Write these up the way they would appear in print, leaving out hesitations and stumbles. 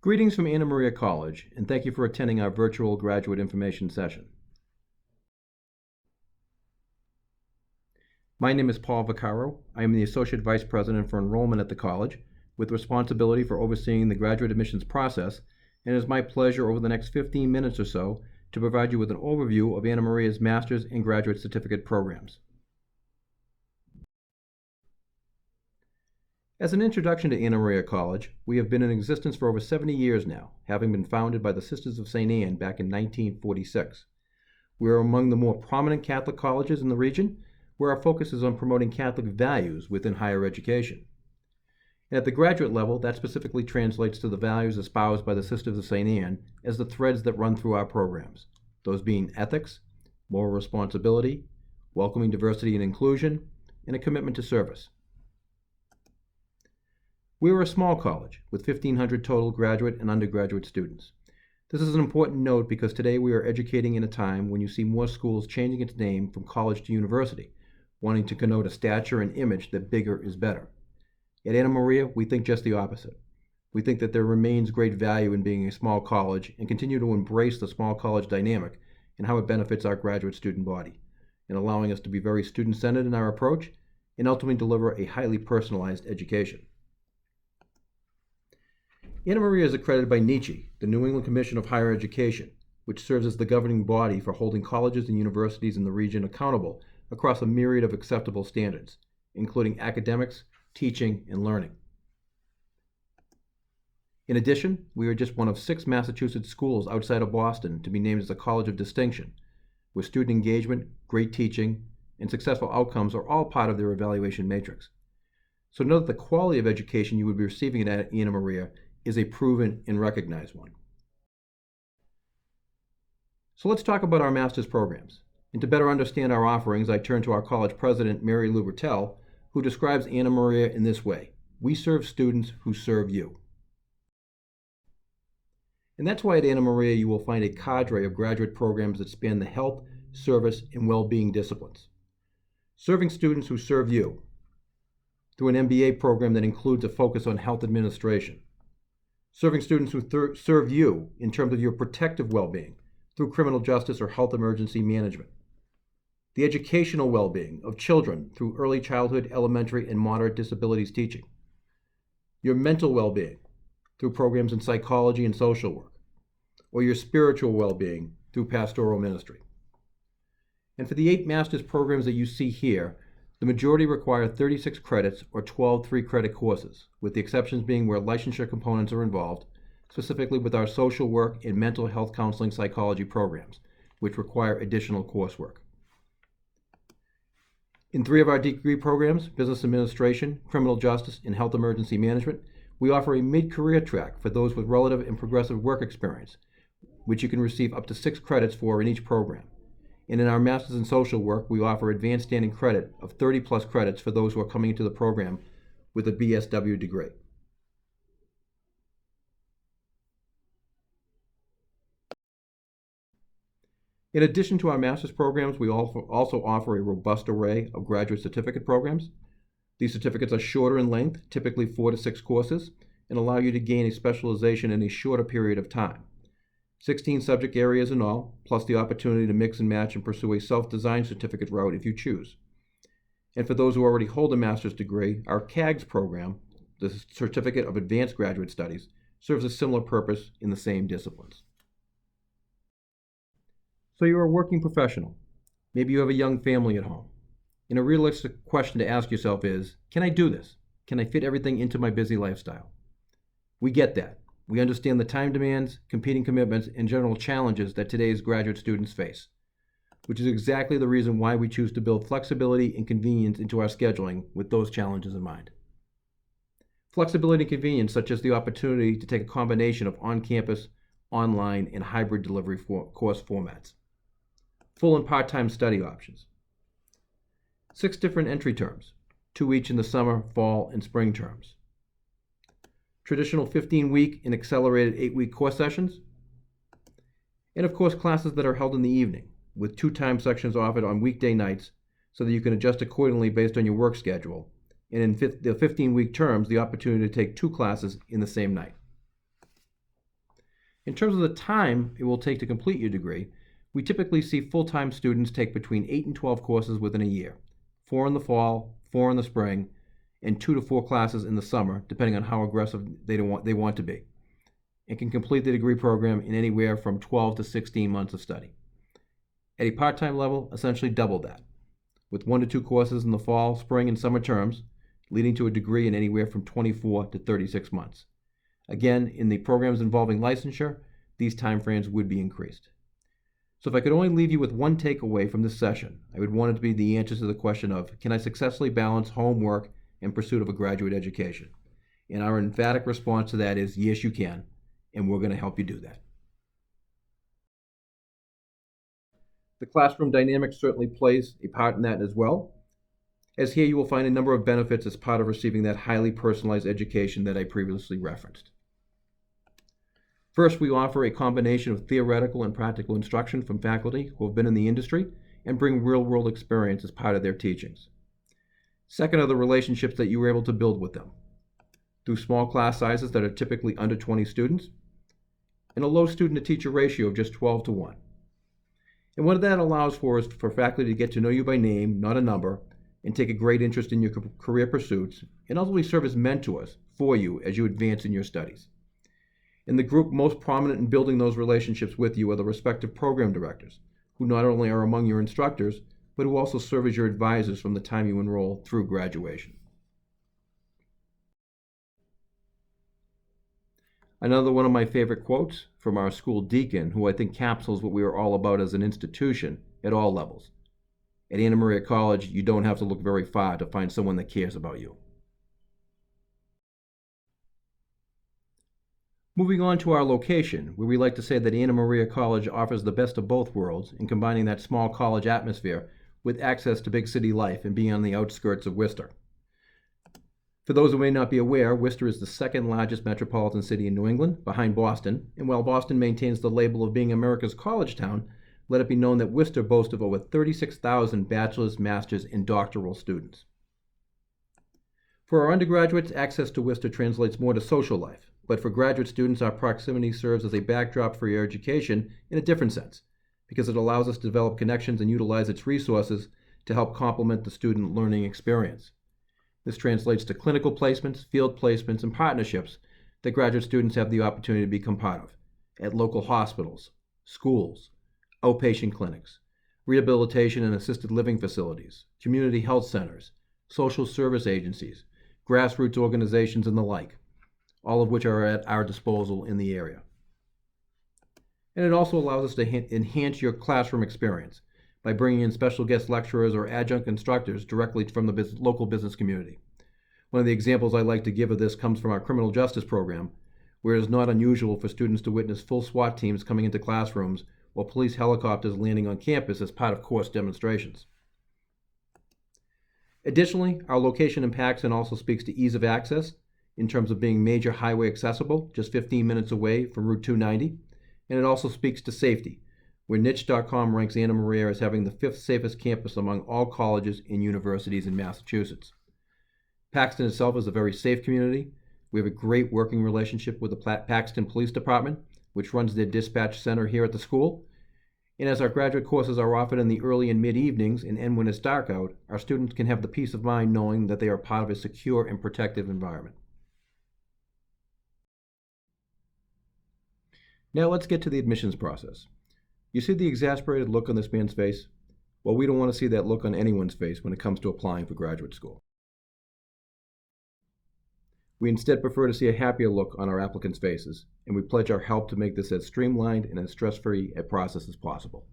Greetings from Anna Maria College, and thank you for attending our virtual graduate information session. My name is Paul Vaccaro. I am the Associate Vice President for Enrollment at the college, with responsibility for overseeing the graduate admissions process, and it is my pleasure over the next 15 minutes or so to provide you with an overview of Anna Maria's Master's and Graduate Certificate programs. As an introduction to Anna Maria College, we have been in existence for over 70 years now, having been founded by the Sisters of St. Anne back in 1946. We are among the more prominent Catholic colleges in the region, where our focus is on promoting Catholic values within higher education. And at the graduate level, that specifically translates to the values espoused by the Sisters of St. Anne as the threads that run through our programs, those being ethics, moral responsibility, welcoming diversity and inclusion, and a commitment to service. We are a small college with 1,500 total graduate and undergraduate students. This is an important note because today we are educating in a time when you see more schools changing its name from college to university, wanting to connote a stature and image that bigger is better. At Anna Maria, we think just the opposite. We think that there remains great value in being a small college and continue to embrace the small college dynamic and how it benefits our graduate student body, and allowing us to be very student-centered in our approach and ultimately deliver a highly personalized education. Anna Maria is accredited by NICHE, the New England Commission of Higher Education, which serves as the governing body for holding colleges and universities in the region accountable across a myriad of acceptable standards, including academics, teaching, and learning. In addition, we are just one of 6 Massachusetts schools outside of Boston to be named as a College of Distinction, where student engagement, great teaching, and successful outcomes are all part of their evaluation matrix. So know that the quality of education you would be receiving at Anna Maria is a proven and recognized one. So let's talk about our master's programs. And to better understand our offerings, I turn to our college president, Mary Lou Bertel, who describes Anna Maria in this way: we serve students who serve you. And that's why at Anna Maria you will find a cadre of graduate programs that span the health, service, and well-being disciplines. Serving students who serve you through an MBA program that includes a focus on health administration. Serving students who serve you in terms of your protective well-being through criminal justice or health emergency management. The educational well-being of children through early childhood, elementary, and moderate disabilities teaching. Your mental well-being through programs in psychology and social work, or your spiritual well-being through pastoral ministry. And for the 8 master's programs that you see here, the majority require 36 credits or 12 3-credit courses, with the exceptions being where licensure components are involved, specifically with our social work and mental health counseling psychology programs, which require additional coursework. In 3 of our degree programs, business administration, criminal justice, and health emergency management, we offer a mid-career track for those with relative and progressive work experience, which you can receive up to 6 credits for in each program. And in our Master's in Social Work, we offer advanced standing credit of 30+ credits for those who are coming into the program with a BSW degree. In addition to our master's programs, we also offer a robust array of graduate certificate programs. These certificates are shorter in length, typically 4 to 6 courses, and allow you to gain a specialization in a shorter period of time. 16 subject areas in all, plus the opportunity to mix and match and pursue a self-designed certificate route if you choose. And for those who already hold a master's degree, our CAGS program, the Certificate of Advanced Graduate Studies, serves a similar purpose in the same disciplines. So you're a working professional. Maybe you have a young family at home. And a realistic question to ask yourself is, can I do this? Can I fit everything into my busy lifestyle? We get that. We understand the time demands, competing commitments, and general challenges that today's graduate students face, which is exactly the reason why we choose to build flexibility and convenience into our scheduling with those challenges in mind. Flexibility and convenience, such as the opportunity to take a combination of on-campus, online, and hybrid delivery course formats. Full and part-time study options. 6 different entry terms, 2 each in the summer, fall, and spring terms. Traditional 15-week and accelerated 8-week course sessions, and of course classes that are held in the evening, with 2 time sections offered on weekday nights so that you can adjust accordingly based on your work schedule, and in the 15-week terms, the opportunity to take 2 classes in the same night. In terms of the time it will take to complete your degree, we typically see full-time students take between 8 and 12 courses within a year, 4 in the fall, 4 in the spring, and 2 to 4 classes in the summer, depending on how aggressive they want to be, and can complete the degree program in anywhere from 12 to 16 months of study. At a part-time level, essentially double that, with 1 to 2 courses in the fall, spring, and summer terms, leading to a degree in anywhere from 24 to 36 months. Again, in the programs involving licensure, these timeframes would be increased. So if I could only leave you with one takeaway from this session, I would want it to be the answer to the question of, can I successfully balance homework and pursuit of a graduate education? And our emphatic response to that is, yes, you can, and we're going to help you do that. The classroom dynamic certainly plays a part in that as well, as here you will find a number of benefits as part of receiving that highly personalized education that I previously referenced. First, we offer a combination of theoretical and practical instruction from faculty who have been in the industry and bring real-world experience as part of their teachings. Second are the relationships that you were able to build with them through small class sizes that are typically under 20 students and a low student-to-teacher ratio of just 12 to 1. And what that allows for is for faculty to get to know you by name, not a number, and take a great interest in your career pursuits, and ultimately serve as mentors for you as you advance in your studies. And the group most prominent in building those relationships with you are the respective program directors, who not only are among your instructors, but who also serve as your advisors from the time you enroll through graduation. Another one of my favorite quotes from our school deacon, who I think capsules what we are all about as an institution at all levels. At Anna Maria College, you don't have to look very far to find someone that cares about you. Moving on to our location, where we like to say that Anna Maria College offers the best of both worlds in combining that small college atmosphere with access to big city life and being on the outskirts of Worcester. For those who may not be aware, Worcester is the second largest metropolitan city in New England, behind Boston, and while Boston maintains the label of being America's college town, let it be known that Worcester boasts of over 36,000 bachelor's, master's, and doctoral students. For our undergraduates, access to Worcester translates more to social life, but for graduate students, our proximity serves as a backdrop for your education in a different sense, because it allows us to develop connections and utilize its resources to help complement the student learning experience. This translates to clinical placements, field placements, and partnerships that graduate students have the opportunity to become part of at local hospitals, schools, outpatient clinics, rehabilitation and assisted living facilities, community health centers, social service agencies, grassroots organizations, and the like, all of which are at our disposal in the area. And it also allows us to enhance your classroom experience by bringing in special guest lecturers or adjunct instructors directly from the local business community. One of the examples I like to give of this comes from our criminal justice program, where it is not unusual for students to witness full SWAT teams coming into classrooms or police helicopters landing on campus as part of course demonstrations. Additionally, our location in Paxton also speaks to ease of access in terms of being major highway accessible, just 15 minutes away from Route 290, and it also speaks to safety, where niche.com ranks Anna Maria as having the 5th safest campus among all colleges and universities in Massachusetts. Paxton itself is a very safe community. We have a great working relationship with the Paxton Police Department, which runs their dispatch center here at the school. And as our graduate courses are offered in the early and mid-evenings and end when it's dark out, our students can have the peace of mind knowing that they are part of a secure and protective environment. Now let's get to the admissions process. You see the exasperated look on this man's face? Well, we don't want to see that look on anyone's face when it comes to applying for graduate school. We instead prefer to see a happier look on our applicants' faces, and we pledge our help to make this as streamlined and as stress-free a process as possible.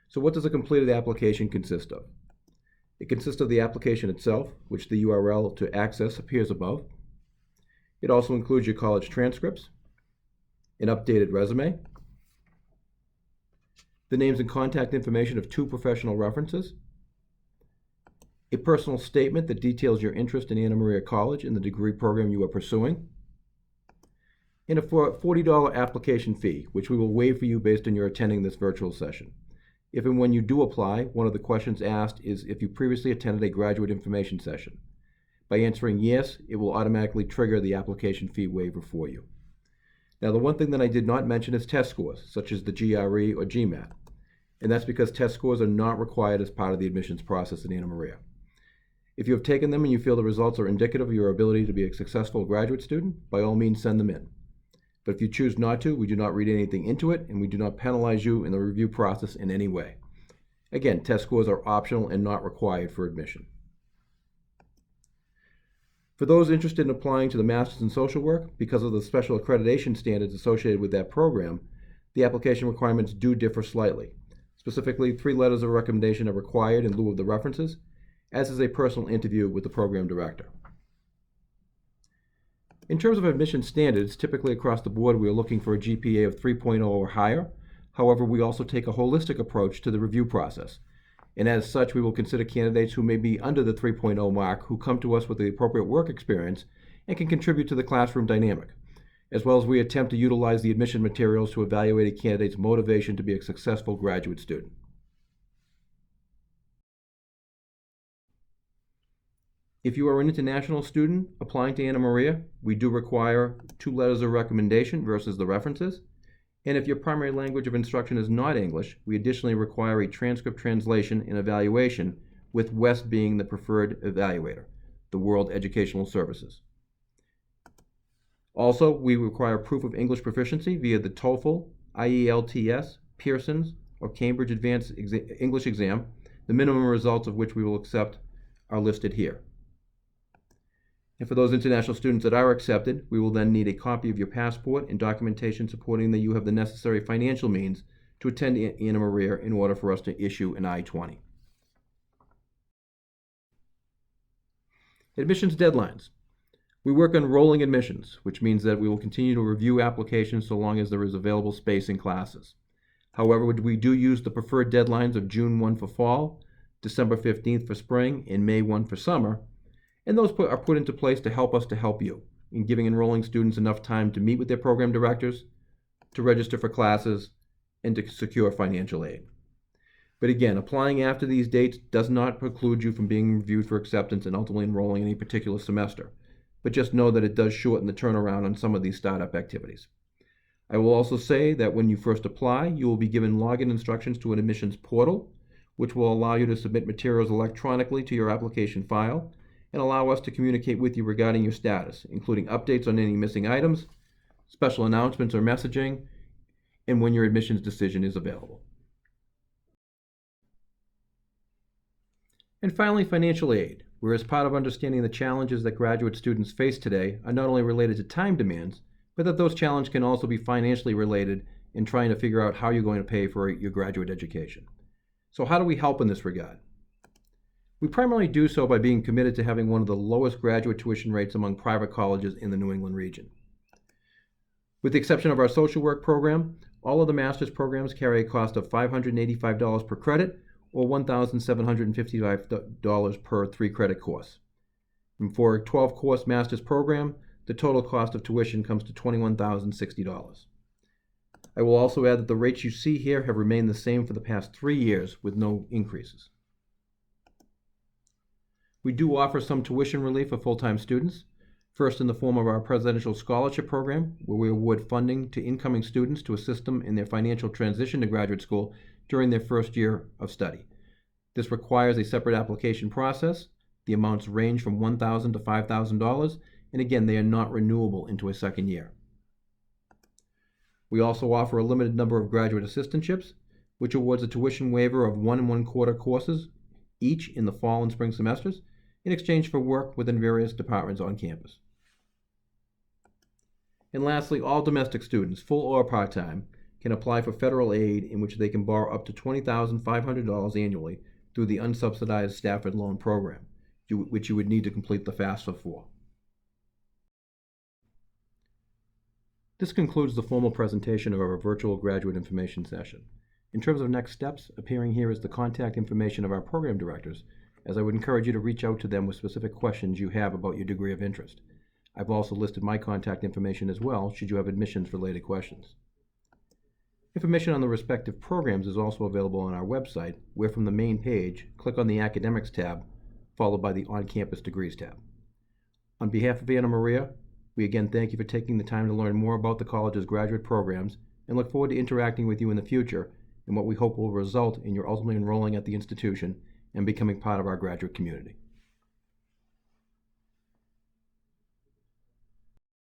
So what does a completed application consist of? It consists of the application itself, which the URL to access appears above. It also includes your college transcripts, an updated resume, the names and contact information of 2 professional references, a personal statement that details your interest in Anna Maria College and the degree program you are pursuing, and a $40 application fee, which we will waive for you based on your attending this virtual session. If and when you do apply, one of the questions asked is if you previously attended a graduate information session. By answering yes, it will automatically trigger the application fee waiver for you. Now, the one thing that I did not mention is test scores, such as the GRE or GMAT, and that's because test scores are not required as part of the admissions process in Anna Maria. If you have taken them and you feel the results are indicative of your ability to be a successful graduate student, by all means send them in. But if you choose not to, we do not read anything into it, and we do not penalize you in the review process in any way. Again, test scores are optional and not required for admission. For those interested in applying to the Masters in Social Work, because of the special accreditation standards associated with that program, the application requirements do differ slightly. Specifically, 3 letters of recommendation are required in lieu of the references, as is a personal interview with the program director. In terms of admission standards, typically across the board we are looking for a GPA of 3.0 or higher. However, we also take a holistic approach to the review process. And as such, we will consider candidates who may be under the 3.0 mark who come to us with the appropriate work experience and can contribute to the classroom dynamic, as well as we attempt to utilize the admission materials to evaluate a candidate's motivation to be a successful graduate student. If you are an international student applying to Anna Maria, we do require 2 letters of recommendation versus the references. And if your primary language of instruction is not English, we additionally require a transcript translation and evaluation, with WEST being the preferred evaluator, the World Educational Services. Also, we require proof of English proficiency via the TOEFL, IELTS, Pearson's, or Cambridge Advanced English Exam, the minimum results of which we will accept are listed here. And for those international students that are accepted, we will then need a copy of your passport and documentation supporting that you have the necessary financial means to attend Anna Maria in order for us to issue an I-20. Admissions deadlines. We work on rolling admissions, which means that we will continue to review applications so long as there is available space in classes. However, we do use the preferred deadlines of June 1 for fall, December 15th for spring, and May 1 for summer, and those are put into place to help you in giving enrolling students enough time to meet with their program directors, to register for classes, and to secure financial aid. But again, applying after these dates does not preclude you from being reviewed for acceptance and ultimately enrolling in a particular semester, but just know that it does shorten the turnaround on some of these startup activities. I will also say that when you first apply, you will be given login instructions to an admissions portal, which will allow you to submit materials electronically to your application file, and allow us to communicate with you regarding your status, including updates on any missing items, special announcements or messaging, and when your admissions decision is available. And finally, financial aid, where as part of understanding the challenges that graduate students face today are not only related to time demands, but that those challenges can also be financially related in trying to figure out how you're going to pay for your graduate education. So how do we help in this regard? We primarily do so by being committed to having one of the lowest graduate tuition rates among private colleges in the New England region. With the exception of our social work program, all of the master's programs carry a cost of $585 per credit or $1,755 per 3-credit course. And for a 12-course master's program, the total cost of tuition comes to $21,060. I will also add that the rates you see here have remained the same for the past 3 years with no increases. We do offer some tuition relief for full-time students, first in the form of our Presidential Scholarship Program, where we award funding to incoming students to assist them in their financial transition to graduate school during their first year of study. This requires a separate application process. The amounts range from $1,000 to $5,000, and again, they are not renewable into a second year. We also offer a limited number of graduate assistantships, which awards a tuition waiver of 1 1/4 courses each in the fall and spring semesters, in exchange for work within various departments on campus. And lastly, all domestic students, full or part-time, can apply for federal aid in which they can borrow up to $20,500 annually through the unsubsidized Stafford Loan Program, which you would need to complete the FAFSA for. This concludes the formal presentation of our virtual graduate information session. In terms of next steps, appearing here is the contact information of our program directors, as I would encourage you to reach out to them with specific questions you have about your degree of interest. I've also listed my contact information as well, should you have admissions-related questions. Information on the respective programs is also available on our website, where from the main page, click on the Academics tab, followed by the On-Campus Degrees tab. On behalf of Anna Maria, We again thank you for taking the time to learn more about the college's graduate programs and look forward to interacting with you in the future in what we hope will result in your ultimately enrolling at the institution and becoming part of our graduate community.